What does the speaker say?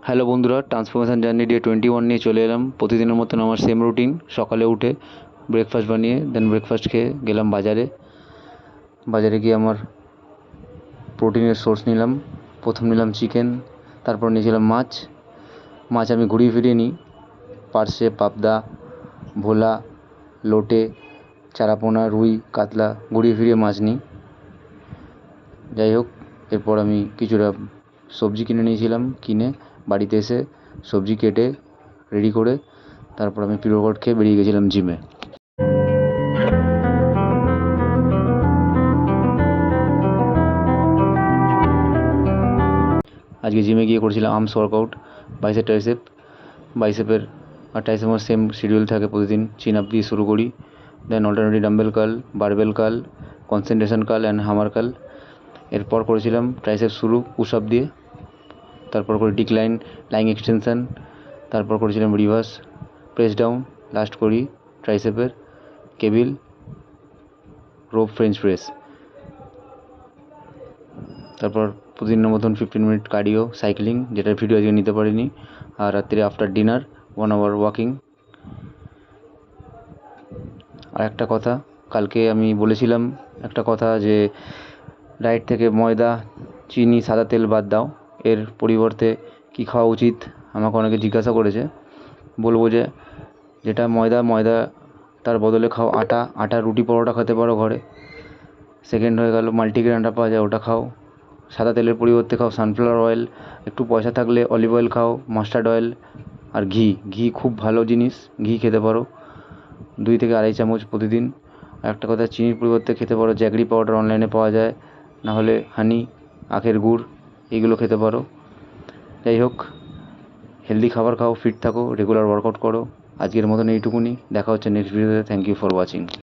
Hello বন্ধুরা, transformation journey day 21 নিয়ে চলে এলাম। প্রতিদিনের মতন আমার সেম রুটিন। সকালে উঠে ব্রেকফাস্ট বানিয়ে ব্রেকফাস্ট খেয়ে গেলাম বাজারে গিয়ে আমার প্রোটিনের সোর্স নিলাম। প্রথম নিলাম চিকেন, তারপর নিয়েছিলাম মাছ আমি ঘুরিয়ে ফিরিয়ে নিই। পার্শে, পাবদা, ভোলা, লোটে, চারাপোনা, রুই, কাতলা ঘুরিয়ে ফিরিয়ে মাছ নিই। যাই হোক, এরপর আমি কিছুটা সবজি কিনে নিয়েছিলাম। কিনে বাড়িতে এসে সবজি কেটে রেডি করে তারপর আমি প্রি-ওয়ার্কআউট খেয়ে বেরিয়ে গেছিলাম জিমে। আজকে জিমে গিয়ে করেছিলাম আর্মস ওয়ার্কআউট, বাইসেপ ট্রাইসেপ। বাইসেপের আর ট্রাইসেপের সেম শিডিউল থাকে প্রতিদিন। চিন আপ দিয়ে শুরু করি, then alternative dumbbell curl, barbell curl, concentration curl and hammer curl. এরপর করেছিলাম ট্রাইসেপ শুরু পুশ আপ দিয়ে, তারপর করে ডিক্লাইন লাইং এক্সটেনশন, তারপর করেছিলাম রিভার্স প্রেস ডাউন, লাস্ট করি ট্রাইসেপের কেবিল রোপ ফ্রেঞ্চ প্রেস। তারপর প্রতিদিনের মতন 15 মিনিট কার্ডিও সাইক্লিং, যেটার ভিডিও আজকে নিতে পারিনি। আর রাত্রে আফটার ডিনার 1 আওয়ার ওয়াকিং। আর একটা কথা, কালকে আমি বলেছিলাম একটা কথা যে ডায়েট থেকে ময়দা, চিনি, সাদা তেল বাদ দাও। এর পরিবর্তে কী খাওয়া উচিত আমাকে অনেকে জিজ্ঞাসা করেছে। বলবো যে যেটা ময়দা তার বদলে খাও আটা রুটি পরোটা খেতে পারো ঘরে। সেকেন্ড হয়ে গেল মাল্টিগ্রেন আটা পাওয়া যায়, ওটা খাও। সাদা তেলের পরিবর্তে খাও সানফ্লাওয়ার অয়েল। একটু পয়সা থাকলে অলিভ অয়েল খাও, মাস্টার্ড অয়েল। আর ঘি খুব ভালো জিনিস, ঘি খেতে পারো 2 থেকে 2.5 চামচ প্রতিদিন। আর একটা কথা, চিনির পরিবর্তে খেতে পারো জ্যাগরি পাউডার, অনলাইনে পাওয়া যায়, নাহলে হানি, আখের গুড়, এইগুলো খেতে পারো। যাই হোক, হেলদি খাবার খাও, ফিট থাকো, রেগুলার ওয়ার্কআউট করো। আজকের মতন এইটুকুনি। দেখা হচ্ছে নেক্সট ভিডিওতে। Thank you for watching.